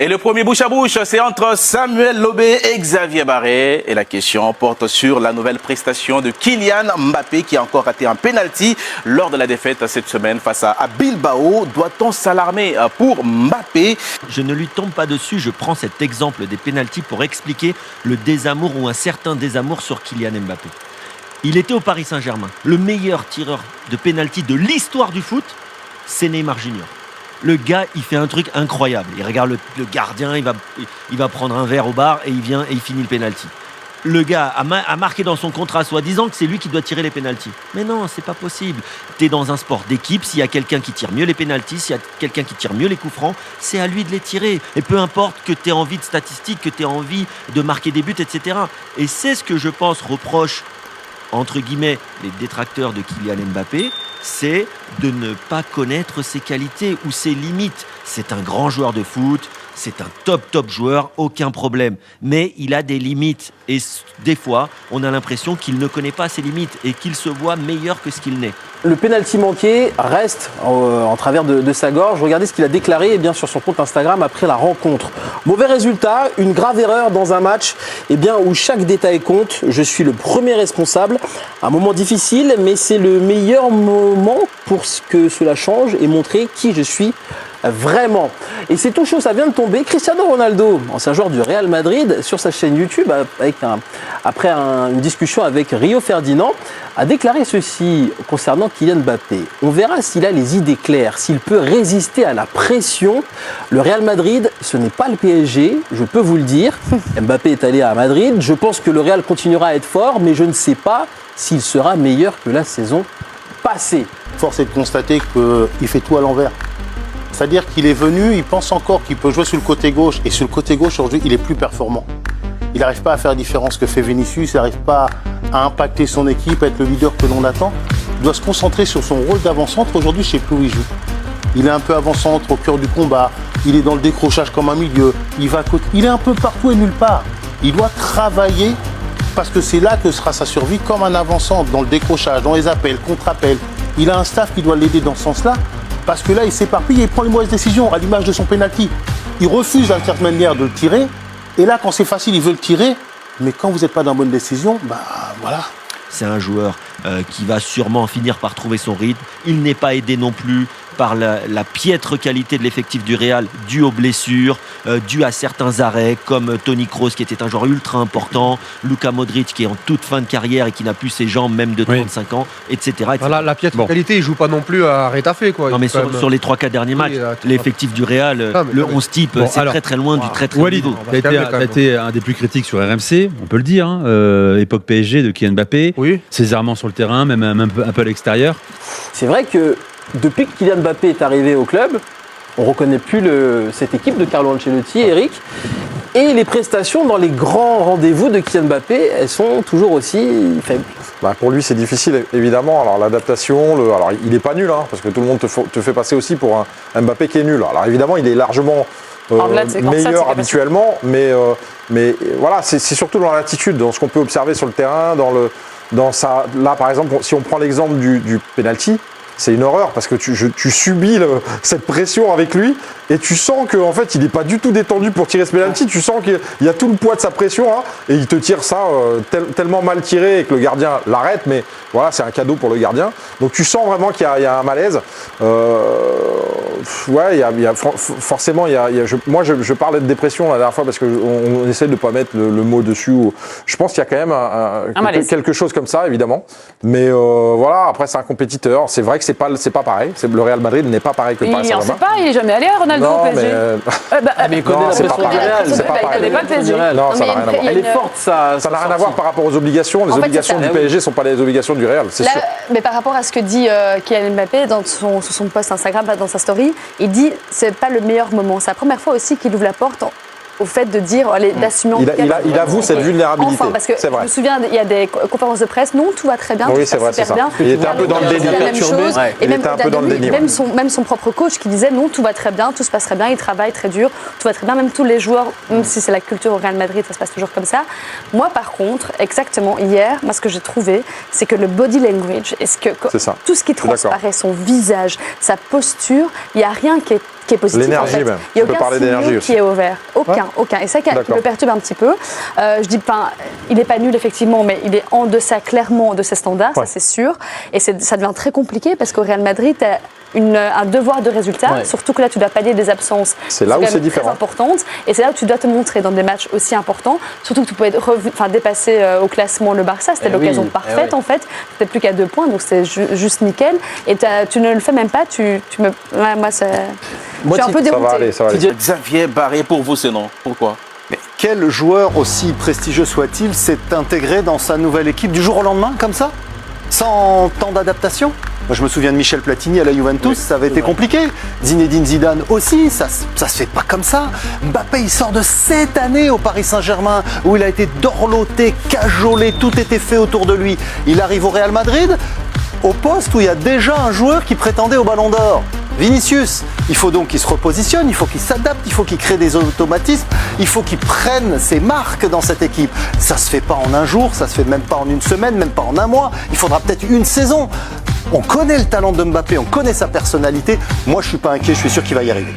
Et le premier bouche à bouche, c'est entre Samuel Lobé et Xavier Barré. Et la question porte sur la nouvelle prestation de Kylian Mbappé qui a encore raté un penalty lors de la défaite cette semaine face à Bilbao. Doit-on s'alarmer pour Mbappé? Je ne lui tombe pas dessus, je prends cet exemple des pénaltys pour expliquer le désamour ou un certain désamour sur Kylian Mbappé. Il était au Paris Saint-Germain. Le meilleur tireur de pénalty de l'histoire du foot, c'est Neymar Junior. Le gars, il fait un truc incroyable. Il regarde le gardien, il va prendre un verre au bar et il vient et il finit le pénalty. Le gars a marqué dans son contrat, soi-disant, que c'est lui qui doit tirer les pénaltys. Mais non, c'est pas possible. T'es dans un sport d'équipe, s'il y a quelqu'un qui tire mieux les pénaltys, s'il y a quelqu'un qui tire mieux les coups francs, c'est à lui de les tirer. Et peu importe que t'aies envie de statistiques, que t'aies envie de marquer des buts, etc. Et c'est ce que je pense reproche, entre guillemets, les détracteurs de Kylian Mbappé, c'est de ne pas connaître ses qualités ou ses limites. C'est un grand joueur de foot, c'est un top joueur, aucun problème. Mais il a des limites et des fois, on a l'impression qu'il ne connaît pas ses limites et qu'il se voit meilleur que ce qu'il n'est. Le pénalty manqué reste en travers de sa gorge. Regardez ce qu'il a déclaré sur son compte Instagram après la rencontre. Mauvais résultat, une grave erreur dans un match où chaque détail compte. Je suis le premier responsable. Un moment difficile, mais c'est le meilleur moment pour que cela change et montrer qui je suis vraiment. Et c'est tout chaud, ça vient de tomber. Cristiano Ronaldo, ancien joueur du Real Madrid, sur sa chaîne YouTube, après une discussion avec Rio Ferdinand, a déclaré ceci concernant Kylian Mbappé. On verra s'il a les idées claires, s'il peut résister à la pression. Le Real Madrid, ce n'est pas le PSG, je peux vous le dire. Mbappé est allé à Madrid. Je pense que le Real continuera à être fort, mais je ne sais pas s'il sera meilleur que la saison passée. Force est de constater qu'il fait tout à l'envers. C'est-à-dire qu'il est venu, il pense encore qu'il peut jouer sur le côté gauche. Et sur le côté gauche, aujourd'hui, il est plus performant. Il n'arrive pas à faire la différence que fait Vinicius, il n'arrive pas à impacter son équipe, à être le leader que l'on attend. Il doit se concentrer sur son rôle d'avant-centre. Aujourd'hui, je ne sais plus où il joue. Il est un peu avant-centre, au cœur du combat. Il est dans le décrochage comme un milieu. Il va à côté. Il est un peu partout et nulle part. Il doit travailler parce que c'est là que sera sa survie comme un avant-centre, dans le décrochage, dans les appels, contre-appels. Il a un staff qui doit l'aider dans ce sens-là. Parce que là, il s'éparpille et il prend les mauvaises décisions, à l'image de son penalty. Il refuse d'une certaine manière de le tirer. Et là, quand c'est facile, il veut le tirer. Mais quand vous n'êtes pas dans la bonne décision, voilà. C'est un joueur qui va sûrement finir par trouver son rythme. Il n'est pas aidé non plus par la piètre qualité de l'effectif du Real, dû aux blessures, dû à certains arrêts, comme Toni Kroos, qui était un joueur ultra important, Luka Modric, qui est en toute fin de carrière et qui n'a plus ses jambes, même de 35 ans, etc. Voilà, la piètre qualité, il ne joue pas non plus à Rétafé, quoi. Non, mais sur les 3-4 derniers matchs, l'effectif du Real, le 11 type, c'est très loin du très haut niveau. Tu as été un des plus critiques sur RMC, on peut le dire, époque PSG de Kylian Mbappé, ses errements sur le terrain, même un peu à l'extérieur. C'est vrai que depuis que Kylian Mbappé est arrivé au club, on ne reconnaît plus cette équipe de Carlo Ancelotti, Eric. Et les prestations dans les grands rendez-vous de Kylian Mbappé, elles sont toujours aussi faibles. Pour lui, c'est difficile, évidemment. Alors, l'adaptation, alors, il n'est pas nul, parce que tout le monde te fait passer aussi pour un Mbappé qui est nul. Alors, évidemment, il est largement meilleur habituellement, mais voilà, c'est surtout dans l'attitude, dans ce qu'on peut observer sur le terrain, là, par exemple, si on prend l'exemple du penalty, c'est une horreur parce que tu subis cette pression avec lui et tu sens qu'en fait il n'est pas du tout détendu pour tirer ce penalty. Tu sens qu'il y a tout le poids de sa pression et il te tire ça tellement mal tiré et que le gardien l'arrête. Mais voilà, c'est un cadeau pour le gardien. Donc tu sens vraiment qu'il y a un malaise. Forcément, moi je parlais de dépression la dernière fois parce qu'on essaie de ne pas mettre le mot dessus. Je pense qu'il y a quand même quelque chose comme ça, évidemment. Mais voilà, après c'est un compétiteur. C'est vrai que c'est pas pareil. Le Real Madrid n'est pas pareil que le Paris Saint-Germain. Il ne sait pas, il n'est jamais allé à Ronaldo au PSG. Mais il connaît la pression du Real. C'est pas pareil. Non, ça n'a rien à voir. Elle est forte, ça. Ça n'a rien à voir par rapport aux obligations. Les obligations du PSG ne sont pas les obligations du Real, c'est sûr. Mais par rapport à ce que dit Kylian Mbappé sur son post Instagram, dans sa story, il dit c'est pas le meilleur moment. C'est la première fois aussi qu'il ouvre la porte au fait de dire, d'assumer. Il avoue cette vulnérabilité. Enfin, parce que je me souviens, il y a des conférences de presse, non, tout va très bien, oui, c'est vrai, c'est ça. Bien. Il était un peu dans le déni. Et même son propre coach qui disait, non, tout va très bien, tout se passe très bien, il travaille très dur, tout va très bien, même tous les joueurs, même si c'est la culture au Real Madrid, ça se passe toujours comme ça. Moi, par contre, exactement, hier, ce que j'ai trouvé, c'est que le body language, tout ce qui transparaît, son visage, sa posture, il n'y a rien qui est qui est positif. L'énergie, en fait. même. Il n'y a Tu peux aucun parler d'énergie signal aussi. qui est ouvert. Aucun. Et ça qui me perturbe un petit peu. Je dis, il n'est pas nul, effectivement, mais il est en deçà, clairement, de ses standards, ça c'est sûr. Et ça devient très compliqué parce qu'au Real Madrid, tu as un devoir de résultat, surtout que là tu dois pallier des absences. C'est là où c'est différent. Très importantes, et c'est là où tu dois te montrer dans des matchs aussi importants, surtout que tu pouvais dépasser au classement le Barça, c'était l'occasion parfaite en fait, c'était plus qu'à 2 points, donc c'était juste nickel, et tu ne le fais même pas, moi je suis un peu déroutée. Ça va aller. Xavier Barré, pour vous c'est non, pourquoi? Mais quel joueur aussi prestigieux soit-il s'est intégré dans sa nouvelle équipe du jour au lendemain, comme ça? Sans temps d'adaptation? Moi, je me souviens de Michel Platini à la Juventus, ça avait été compliqué. Zinedine Zidane aussi, ça se fait pas comme ça. Mbappé, il sort de cette année au Paris Saint-Germain, où il a été dorloté, cajolé, tout était fait autour de lui. Il arrive au Real Madrid, au poste où il y a déjà un joueur qui prétendait au Ballon d'Or. Vinicius, il faut donc qu'il se repositionne, il faut qu'il s'adapte, il faut qu'il crée des automatismes, il faut qu'il prenne ses marques dans cette équipe. Ça se fait pas en un jour, ça se fait même pas en une semaine, même pas en un mois, il faudra peut-être une saison. On connaît le talent de Mbappé, on connaît sa personnalité. Moi, je suis pas inquiet, je suis sûr qu'il va y arriver.